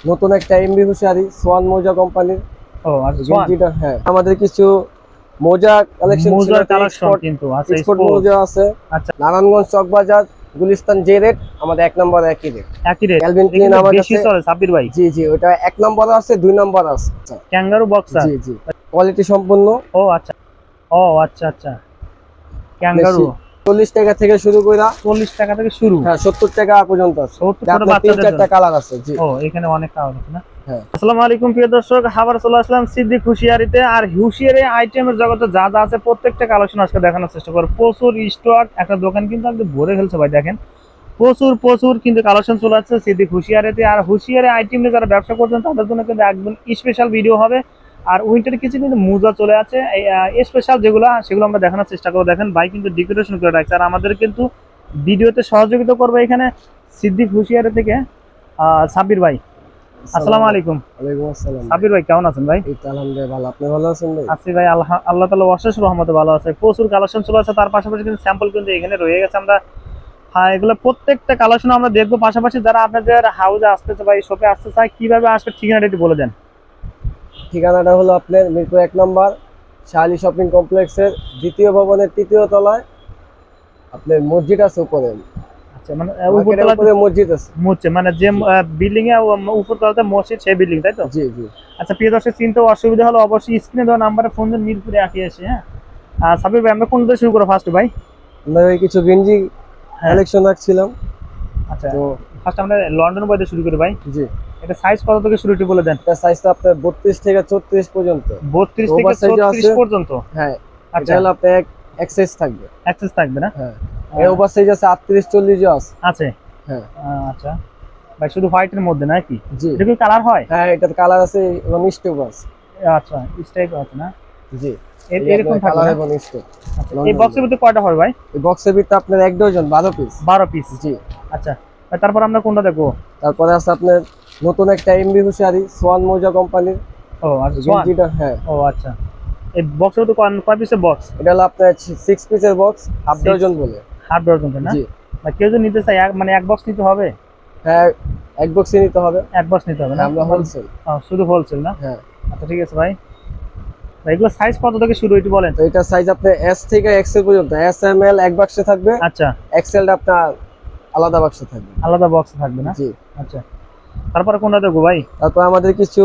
নতুন একটা MB হুশিয়ারি Schwann মোজা কোম্পানির। ও আচ্ছা, সোয়ান। গেঞ্জিটা হ্যাঁ, আমাদের কিছু মোজা কালেকশন ছিল, মোজার কালেকশন কিন্তু আছে, এক্সপোর্ট মোজা আছে। আচ্ছা, নারায়ণগঞ্জ চকবাজার গুলিস্তান যে রেট, আমাদের এক নম্বর একই রেট। একই রেট। ক্যালভিন ক্লিন আমার বেশি কাছে চলে সাব্বির ভাই। জি জি, ওটা এক নম্বর আছে, দুই নম্বর আছে। আচ্ছা, ক্যাঙ্গারু বক্সার। জি জি, কোয়ালিটি সম্পূর্ণ। ও আচ্ছা, ও আচ্ছা আচ্ছা, ক্যাঙ্গারু 40 টাকা থেকে শুরু করে 40 টাকা থেকে শুরু, হ্যাঁ 70 টাকা পর্যন্ত আছে। 70 ছোট আপনার বাচ্চাদের 3-4টা জন্য। কালার আছে। জি, ও এখানে অনেক কালার আছে না। হ্যাঁ। আসসালামু আলাইকুম প্রিয় দর্শক, আবার চলে আসলাম সিদ্দিক হুশিয়ারিতে। আর হুশিয়ারি আইটেমের জগতে যা যা আছে প্রত্যেকটা কালেকশন আজকে দেখানোর চেষ্টা করব। প্রচুর স্টক, একটা দোকান কিন্তু একদম ভরে ফেলছে ভাই। দেখেন প্রচুর প্রচুর কিন্তু কালেকশন চলে আসছে সিদ্দিক হুশিয়ারিতে। আর হুশিয়ারি আইটেম নিয়ে যারা ব্যবসা করছেন তাদের জন্য কিন্তু একদম স্পেশাল ভিডিও হবে। আর উইন্টার কিছু কিন্তু মোজা চলে আছে স্পেশাল, যেগুলো সেগুলো আমরা দেখানোর চেষ্টা করবো। দেখেন ভাই কিন্তু ডেকোরেশন করে রাখছে। আর আমাদের কিন্তু ভিডিওতে সহযোগিতা করবে এখানে সিদ্দিক হুশিয়ারি থেকে সাব্বির ভাই। আসসালামু আলাইকুম। ওয়ালাইকুম আসসালাম। সাব্বির ভাই কেমন আছেন ভাই? এই তো আলহামদুলিল্লাহ ভালো, আপনি ভালো আছেন ভাই? আছি ভাই, আল্লাহ তাআলা অশেষ রহমতে ভালো আছে। প্রচুর কালেকশন চলে আছে, তার পাশাপাশি কিন্তু স্যাম্পল কিন্তু এখানে রয়ে গেছে। আমরা এগুলো প্রত্যেকটা কালেকশন আমরা দেখবো। পাশাপাশি যারা আপনাদের হাউসে আসতে চায় বা এই শপে আসতে চায় কিভাবে আসবে ঠিকানাটা একটু বলে দেন। ঠিকানাটা হলো আপনার মিরপুর 1 নম্বর শাহালি শপিং কমপ্লেক্সের দ্বিতীয় ভবনের 3য় তলায়। আপনার মসজিদ আছে উপরে, আচ্ছা, মানে মার্কেটের উপরে মসজিদ আছে। মানে যে বিল্ডিং এ উপর তলাতে মসজিদ, সেই বিল্ডিং, তাই তো? জি জি। আচ্ছা প্রিয় দর্শক, চিনতে অসুবিধা হলে অবশ্যই স্ক্রিনে দেওয়া নাম্বারে ফোন দিয়ে মিরপুরে এসে। হ্যাঁ, আর সাব্বির ভাই আমরা কোন দিয়ে শুরু করবো ফার্স্ট ভাই? আমরা কিছু গেঞ্জি কালেকশন রাখছিলাম। আচ্ছা, তো ফার্স্ট আমরা লন্ডন বয় দিয়ে শুরু করি ভাই। জি, এটা সাইজ কত থেকে শুরু একটু বলে দেন। এটা সাইজটা আপনার 32 থেকে 34 পর্যন্ত। 32 থেকে ওভার সাইজও 34 আছে। পর্যন্ত। হ্যাঁ, আচ্ছা, এটা হলো আপনার এক্সেস থাকবে। অ্যাক্সেস থাকবে না? হ্যাঁ, এর ওভার সাইজ আছে 38 40 আছে। আছে। হ্যাঁ, আচ্ছা ভাই, শুধু হোয়াইটের মধ্যে নাকি? জি। এটা কি কালার হয়? হ্যাঁ, এটার কালার আছে এবং স্টেপ আছে। আচ্ছা, স্টাইপ আছে না? জি, এরকম থাকবে কালার না? এবং স্টেপ। আচ্ছা, এই বক্সের ভিতরে কয়টা হয় ভাই? এই বক্সের ভিতরে আপনার 1 ডজন 12 পিস। 12 পিস। জি। আচ্ছা ভাই, তারপর আমরা কোনটা দেখবো? তারপরে আছে আপনার নতুন একটা এমবি হুশিয়ারি সোয়ান মোজা কোম্পানির। ও আচ্ছা, সোয়ান। গেঞ্জিটা হ্যাঁ। ও আচ্ছা, এই বক্সের ভিতরে কয় পিসের বক্স? এটা হলো আপনার 6 পিসের বক্স, হাফ ডজন বলে। হাফ ডজন না? জি। ভাই কেউ যদি নিতে চায় মানে এক বক্স নিতে হবে? হ্যাঁ, এক বক্সই নিতে হবে। এক বক্স নিতে হবে না? আমরা হোলসেল। শুধু হোলসেল না? হ্যাঁ। আচ্ছা ঠিক আছে ভাই। ভাই এগুলো সাইজ কত থেকে শুরু একটু বলেন। তো এটা সাইজ আপনার এস থেকে এক্সেল পর্যন্ত। এস এম এল এক বাক্সে থাকবে। আচ্ছা, এক্সেলটা আপনার আলাদা বাক্সে থাকবে। আলাদা বক্স থাকবে না? জি। আচ্ছা, তারপরে কোনটা দেখবো ভাই? তারপর আমাদের কিছু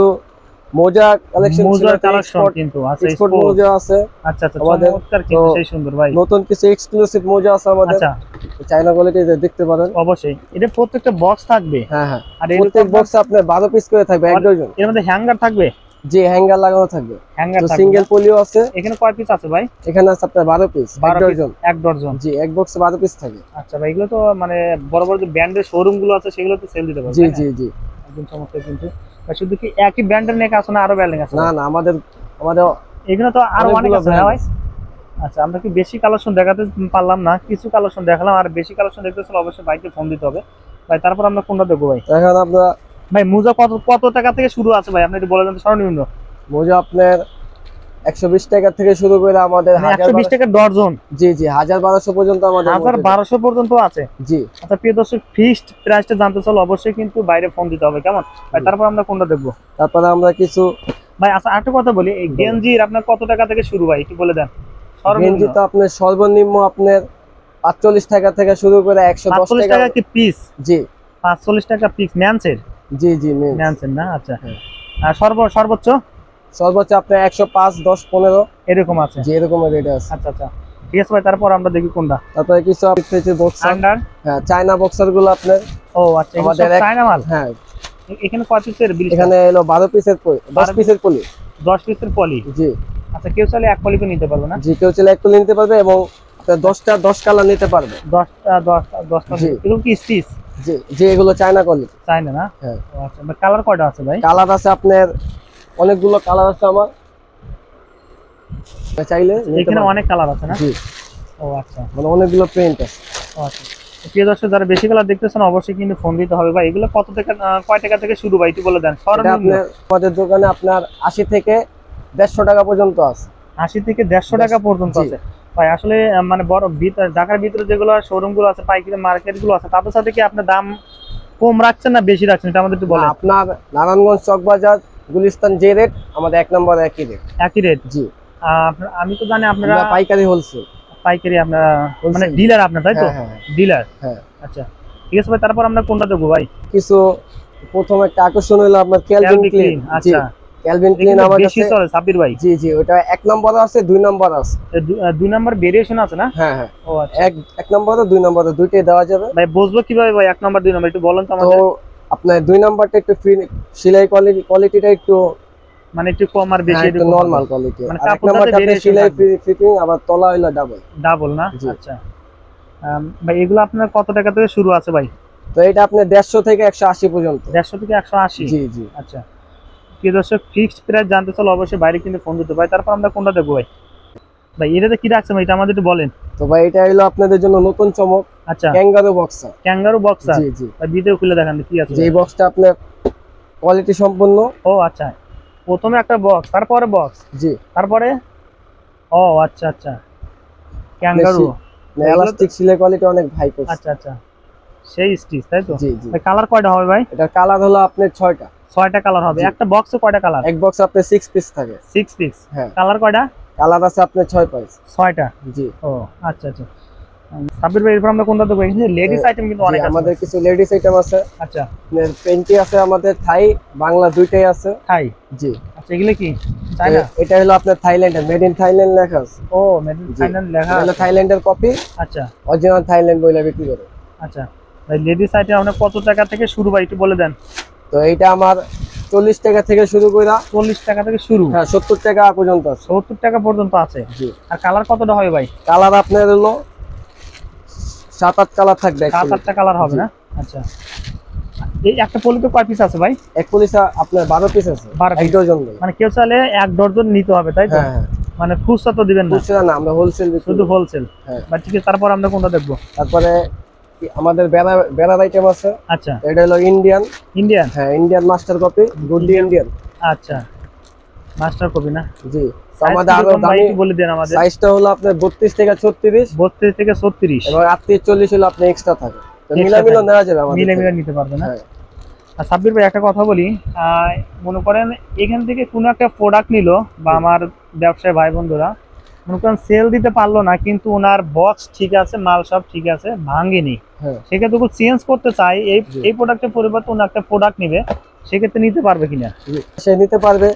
মোজা কালেকশন ছিল, মোজার কালেকশন কিন্তু আছে, এক্সপোর্ট মোজা আছে। আচ্ছা আচ্ছা, আমাদের চমৎকার কিন্তু, সেই সুন্দর ভাই। নতুন কিছু এক্সক্লুসিভ মোজা আছে আমাদের। আচ্ছা, চায়না কোয়ালিটি দেখতে পারেন। অবশ্যই এটা প্রত্যেকটা বক্স থাকবে। হ্যাঁ হ্যাঁ, আর প্রত্যেক বক্সে আপনার 12 পিস করে থাকবে, এক ডজন। এর মধ্যে হ্যাঙ্গার থাকবে? জি, হ্যাঙ্গার লাগানো থাকবে। হ্যাঙ্গার তো থাকবে সিঙ্গেল পলিও আছে। এখানে কয় পিস আছে ভাই? এখানে আছে আপনার 12 পিস, এক 12 পিস, ডজন। এক ডজন। জি, এক বক্সে 12 পিস থাকে। আচ্ছা ভাই, এগুলো তো মানে বড় বড় যে ব্র্যান্ডের শোরুম গুলো আছে সেগুলো তো সেল দিতে পারবে? জি জি জি। একদম চমৎকার কিন্তু। আর শুধু কি একই ব্র্যান্ডের নেক আছে না আরো ব্র্যান্ডিং আছে? না না, আমাদের আমাদের এগুলো তো আরো অনেক অনেকগুলো আছে না ভাই? আচ্ছা, আমরা কি বেশি কালেকশন দেখাতে পারলাম না, কিছু কালেকশন দেখালাম। আর বেশি কালেকশন দেখতে চাইলে অবশ্যই ভাইকে ফোন দিতে হবে ভাই। তারপর আমরা কোনটা দেখবো ভাই? এখন আপনার ভাই মোজা কত কত টাকা থেকে শুরু আছে ভাই, আপনি একটু বলে দেন তো সর্বনিম্ন। মোজা আপনার 120 টাকা থেকে শুরু করে আমাদের 120 টাকা ডজন? জি জি, 1000-1200 পর্যন্ত আমাদের। 1200 পর্যন্ত আছে? জি। আচ্ছা প্রিয় দর্শক, ফিক্সড প্রাইসটা জানতে চাইলে অবশ্যই কিন্তু বাইরে ফোন দিতে হবে, কেমন ভাই? তারপর আমরা কোনটা দেখবো? তারপরে আমরা কিছু ভাই আচ্ছা আরেকটা কথা বলি, এই গেঞ্জির আপনার কত টাকা থেকে শুরু ভাই একটু বলে দেন সর্বনিম্ন। গেঞ্জি তো আপনার সর্বনিম্ন আপনার 45 টাকা থেকে শুরু করে 110 45 টাকা। টাকা কি পিস? জি 45 টাকা পিস ম্যানসের? জি জি, ম্যানসের না? আচ্ছা। হ্যাঁ। আর সর্বোচ্চ সর্বোচ্চ আপনার 105 10 15 এরকম আছে? জি, এরকম রেট আছে। আচ্ছা আচ্ছা ঠিক আছে ভাই, তারপর আমরা দেখি কোনটা। তারপরে কিছু বক্সার। আন্ডার? হ্যাঁ, চায়না বক্সার গুলো আপনার। ও আচ্ছা, এগুলো সব চায়না মাল? হ্যাঁ। এখানে কয় পিসের বিল? এখানে এলো 12 পিসের 10 পিসের পলি। 10 পিসের পলি? জি। আচ্ছা, কেউ চাইলে এক পলি নিতে পারবে না? জি, কেউ চাইলে এক পলি নিতে পারবে এবং 10 কালার নিতে পারবে। 10টা জি। এগুলো কি স্টিচ? জি জি, এগুলো চায়না কোয়ালিটি। চায়না না? হ্যাঁ। ও আচ্ছা, কালার কয়টা আছে ভাই? কালার আছে আপনার অনেকগুলো কালার আছে আমার, চাইলে নিতে এখানে পারবেন। অনেক কালার আছে না? জি, ও আচ্ছা, মানে অনেকগুলো প্রিন্ট আছে। ও আচ্ছা। প্রিয় দর্শক, যারা বেশি কালার দেখতেছেন অবশ্যই কিন্তু ফোন দিতে হবে ভাই। এগুলো কত থেকে কয় টাকা থেকে শুরু ভাই একটু বলে দেন এটা সর্বনিম্ন। আপনার আমাদের দোকানে আপনার 80 থেকে 150 টাকা পর্যন্ত আছে। 80 থেকে 150 টাকা পর্যন্ত জি। আছে ভাই। আসলে মানে বড় ঢাকার ভিতরে যেগুলো শোরুম গুলো আছে, পাইকারি মার্কেট গুলো আছে, তাদের সাথে কি আপনার দাম কম রাখছেন না বেশি রাখছেন এটা আমাদের একটু বলেন। আপনার নারায়ণগঞ্জ চক বাজার গুলিস্তান যে রেট, আমাদের 1 নম্বর একই রেট। একই রেট। জি। আমি তো জানি আপনারা আমরা পাইকারি হোলসেল। পাইকারি, আপনারা মানে Wholesale। ডিলার আপনার, তাই তো? হ্যাঁ, হ্যাঁ, ডিলার। হ্যাঁ। আচ্ছা ঠিক আছে ভাই, তারপর আমরা কোনটা দেবো ভাই? কিছু প্রথম একটা আকর্ষণ হলো আপনার ক্যালভিন Calvin ক্লিন। Klein, আচ্ছা। ক্যালভিন ক্লিন আমার বেশি কাছে। চলে সাব্বির ভাই। জি জি, ওটা 1 নম্বর আছে 2 নম্বর আছে। দুই নাম্বার ভেরিয়েশন আছে না? হ্যাঁ হ্যাঁ, ও আচ্ছা। এক নম্বরে 2 নম্বরে দুইটাই দেওয়া যাবে। ভাই বুঝবো কিভাবে ভাই 1 নাম্বার 2 নাম্বার একটু বলেন তো তো আমাদের। আপনার 2 নম্বরটা একটু সেলাই কোয়ালিটিটা একটু মানে একটু কম আর বেশি একটু নরমাল কোয়ালিটি। মানে আর 1 কাপড়টাতে নম্বরটা আপনার variation সেলাই থাকবে। ফিটিং, আবার তলা হইলো ডাবল। ডাবল না? জি। আচ্ছা। ভাই এগুলো আপনার কত টাকা থেকে শুরু আছে ভাই? তো এটা আপনার 150 থেকে 180 পর্যন্ত। 150 থেকে 180? জি জি। আচ্ছা। কি দর্শক, ফিক্সড প্রাইস জানতে চাইলে অবশ্যই বাইরে কিন্তু ফোন দিতে ভাই। তারপর আমরা কোনটা দেখবো ভাই? ভাই এটাতে কি রাখছেন ভাই, এটা আমাদের একটু বলেন। তো ভাই এটা হলো আপনাদের জন্য নতুন চমক, আচ্ছা। Kangaroo boxer. Kangaroo boxer. জি জি। ভাই ভিডিও খুলে দেখান কি আছে। যে বক্সটা আপনার কোয়ালিটি সম্পন্ন। ও আচ্ছা, প্রথমে একটা বক্স, তারপরে বক্স, জি। তারপরে ও আচ্ছা আচ্ছা ক্যাঙ্গারু। এলাস্টিক সেলাই কোয়ালিটি অনেক ভাই করছে। আচ্ছা আচ্ছা, সেই স্টিচ তাই তো? জি জি। ভাই কালার কয়টা হবে ভাই? এটা কালার হলো আপনার 6টা। 6টা কালার হবে। জি। একটা বক্সে কয়টা কালার? এক বক্স আপনার 6 পিস থাকে। 6 পিস। হ্যাঁ। কালার কয়টা? কালার আছে আপনার 6 পিস। 6টা। জি। ও আচ্ছা আচ্ছা। সাব্বির ভাই এরপর আমরা কোনটা দেবো? এখানে লেডিস আইটেম কিন্তু জি, অনেক আছে। আমাদের কিছু লেডিস আইটেম আছে। আচ্ছা। আপনার পেন্টি আছে, আমাদের থাই বাংলা দুইটাই আছে। থাই। জি। আচ্ছা এগুলো কি চায়না? এটা হলো আপনার থাইল্যান্ডের, মেড ইন থাইল্যান্ড লেখা আছে। ও মেড ইন জি। থাইল্যান্ড লেখা এটা হলো আছে। থাইল্যান্ডের কপি, আচ্ছা অরিজিনাল থাইল্যান্ড বইলা বিক্রি করে। আচ্ছা। ভাই লেডিস আইটেম আপনার কত টাকা থেকে শুরু ভাই একটু বলে দেন। তো এইটা আমার 40 টাকা থেকে শুরু করে 40 টাকা থেকে শুরু? হ্যাঁ 70 টাকা পর্যন্ত আছে। 70 টাকা পর্যন্ত আছে। জি। আর কালার কতটা হবে ভাই? কালার আপনার হলো 7-8 কালার থাকবে। 7-8টা কালার হবে জি। না? আচ্ছা। এই একটা পলিতে কয় পিস আছে ভাই? এক পলিসা আপনার 12 পিস আছে। 12 এক পিস। ডজন নেই। মানে কেউ চাইলে 1 ডজন নিতে হবে তাই তো? হ্যাঁ হ্যাঁ। মানে খুচরা তো দিবেন না? খুচরা না, আমরা হোলসেল বিক্রি শুধু করি। হোলসেল। হ্যাঁ। বা ঠিক আছে, তারপর আমরা কোনটা দেখবো? তারপরে আমাদের বেড়ার আইটেম আছে। আচ্ছা। এটা হলো ইন্ডিয়ান। ইন্ডিয়ান। হ্যাঁ, ইন্ডিয়ান মাস্টার কপি, গুডি ইন্ডিয়ান। আচ্ছা, মাস্টার কপি না? জি। তো সাইজ আমাদের আরো কিরকম ভাই দামি একটু বলে দেন আমাদের। সাইজটা হলো আপনার 32 থেকে 36, 32 থেকে 36। এবং 38-40 হলো আপনার এক্সট্রা থাকে। তো Extra মিলামিলা থাকে। নেওয়া যাবে আমাদের মিলে থেকে। মিলে নিতে পারবে না? হ্যাঁ। আর সাব্বির ভাই একটা কথা বলি, মনে করেন এখান থেকে কোনো একটা প্রোডাক্ট নিল বা আমার ব্যবসায়ী ভাই বন্ধুরা মনে করেন সেল দিতে পারলো না, কিন্তু ওনার বক্স ঠিক আছে, মাল সব ঠিক আছে, ভাঙেনি, হ্যাঁ। সেক্ষেত্রে চেঞ্জ করতে চাই এই জি। এই প্রোডাক্টের পরিবর্তে অন্য একটা প্রোডাক্ট নিবে, সেক্ষেত্রে নিতে পারবে কিনা? জি, সে নিতে পারবে।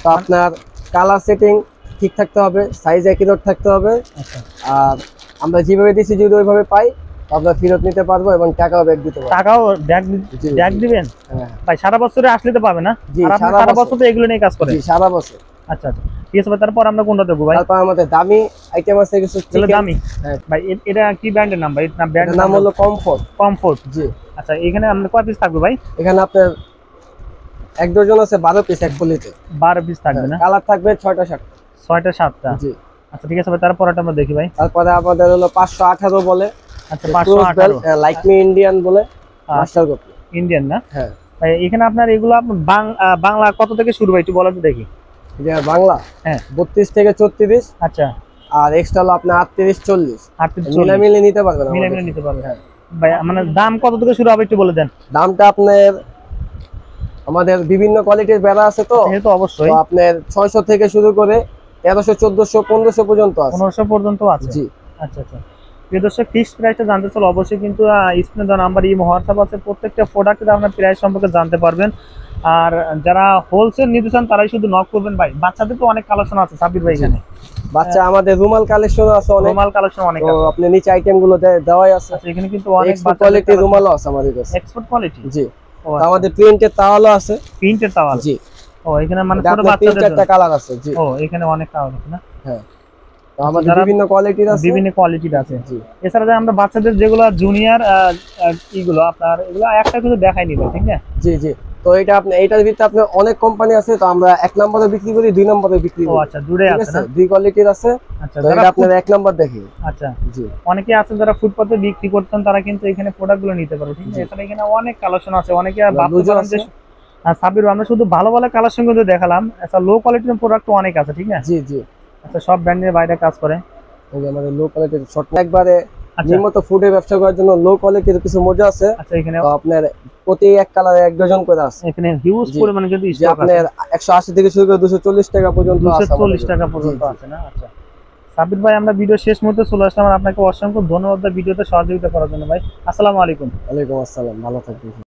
তো আপনার কালার সেটিং ঠিক থাকতে হবে, সাইজ একই রকম থাকতে হবে। আচ্ছা। আর আমরা যেভাবে দিছি যদি ওইভাবে পাই, তো আমরা ফেরত নিতে পারবো এবং টাকাও ব্যাক দিতে পারবো। টাকাও ব্যাগ জি, ব্যাগ জি। দিবেন? হ্যাঁ। ভাই সারা বছরে আসলে তো পাবে না? জি, আর আপনি সারা সারা বছর। বছর তো এগুলো নিয়ে কাজ করেন? জি, সারা বছর। আচ্ছা আচ্ছা ঠিক আছে ভাই, তারপর আমরা কোনটা দেবো ভাই? তারপর আমাদের দামি আইটেম আছে কিছু এগুলো chicken। দামি? হ্যাঁ। ভাই এটা কি ব্র্যান্ডের নাম ভাই? না এটার ব্র্যান্ডের নাম হলো কমফোর্ট। কমফোর্ট। জি। আচ্ছা, এখানে আমরা কয় পিস থাকবে ভাই? এখানে আপনার এক ডজন আছে 12 পিস এক পলিতে। 12 পিস থাকবে না? কালার থাকবে 6টা 7টা। 6টা 7টা? জি। আচ্ছা ঠিক আছে ভাই, তারপরটা আমরা দেখি ভাই। তারপরে আমাদের হলো 518 বলে, আচ্ছা 518 লাইক মি ইন্ডিয়ান বলে মাস্টার কপি। ইন্ডিয়ান না? হ্যাঁ। ভাই এখানে আপনার এগুলো বাংলা কত থেকে শুরু ভাই একটু বলেন তো দেখি। যে বাংলা হ্যাঁ। 32 থেকে 34, আচ্ছা। আর এক্সট্রা হলো আপনার 38-40। 38 মিলামিলি নিতে পারবেন মিলে আমাদের মিলে নিতে পারবে। হ্যাঁ। ভাই মানে দাম কত থেকে শুরু হবে একটু বলে দেন। দামটা আপনার আমাদের বিভিন্ন কোয়ালিটির বেড়া আছে তো, যেহেতু অবশ্যই তো আপনার 600 থেকে শুরু করে 1300, 1400, 1500 পর্যন্ত আছে। 1500 পর্যন্ত আছে? জি। আচ্ছা আচ্ছা। প্রিয় দর্শক, ফিক্সড প্রাইসটা জানতে চাইলে অবশ্যই কিন্তু স্ক্রিনে দেওয়া নাম্বার ইমো হোয়াটসঅ্যাপ আছে, প্রত্যেকটা প্রোডাক্টের আপনার প্রাইস সম্পর্কে জানতে পারবেন। আর যারা হোলসেল নিতে চান তারাই শুধু নক করবেন ভাই। বাচ্চাদের তো অনেক কালেকশন আছে সাব্বির ভাই এখানে। বাচ্চা আমাদের রুমাল কালেকশন আছে অনেক। রুমাল কালেকশন অনেক তো আছে। আপনি নিচে আইটেম গুলো দেওয়াই আছে। আচ্ছা, এখানে কিন্তু অনেক এক্সপোর্ট কোয়ালিটি রুমালও আছে আমাদের কাছে। Export quality? জি। ও তো আমাদের প্রিন্টের তাওয়ালও আছে। প্রিন্টের তাওয়াল? জি। ও এখানে মানে এটা ছোট আপনার বাচ্চাদের 3-4টা জন্য? কালার আছে। জি। ও এখানে অনেক কালার আছে না? হ্যাঁ। তো আমাদের যারা বিভিন্ন কোয়ালিটির আছে। বিভিন্ন কোয়ালিটির আছে। জি। এছাড়া যে আমরা বাচ্চাদের যেগুলো জুনিয়র ইগুলো আপনার এগুলো একটা কিছু দেখাইনি ভাই, ঠিক না? জি জি। তো এটা আপনি এটার ভিতরে আপনার অনেক কোম্পানি আছে, তো আমরা 1 নম্বরে বিক্রি করি, 2 নম্বরে বিক্রি ও করি। আচ্ছা, দূরে ঠিক আছে আছে, না? দুই কোয়ালিটির আছে। আচ্ছা, তো যারা এটা আপনার 1 নম্বর দেখি। আচ্ছা, জি। অনেকে আছে যারা ফুটপাতে বিক্রি করতেন, তারা কিন্তু এখানে প্রোডাক্টগুলো নিতে পারবে, ঠিক আছে? এছাড়া এখানে অনেক কালেকশন আছে। অনেকে ভাবতে লুজও পারেন যে আছে। সাব্বির আমরা শুধু ভালো ভালো কালেকশন কিন্তু দেখালাম, আচ্ছা লো কোয়ালিটির প্রোডাক্ট অনেক আছে, ঠিক না? জি জি। আচ্ছা, সব ব্র্যান্ডের বাইরে কাজ করে। এই যে আমাদের লো কোয়ালিটির শর্ট একবারে আচ্ছা নিয়মিত ফুডের ব্যবসা করার জন্য লো কোয়ালিটির কিছু মোজা আছে। আচ্ছা এখানে তো আপনার প্রতি এক কালারে 1 ডজন করে আছে। এখানে হিউজ জি। পরিমাণে কিন্তু যে স্টক আছে, আপনার 180 থেকে শুরু করে 240 টাকা পর্যন্ত আছে 240 আমাদের। টাকা পর্যন্ত জি, জি। আছে না? আচ্ছা সাব্বির ভাই, আমরা ভিডিও শেষ মুহূর্তে চলে আসলাম, আর আপনাকে অসংখ্য ধন্যবাদ ভিডিওতে সহযোগিতা করার জন্য ভাই। আসসালামু আলাইকুম। ওয়ালাইকুম আসসালাম, ভালো থাকবেন।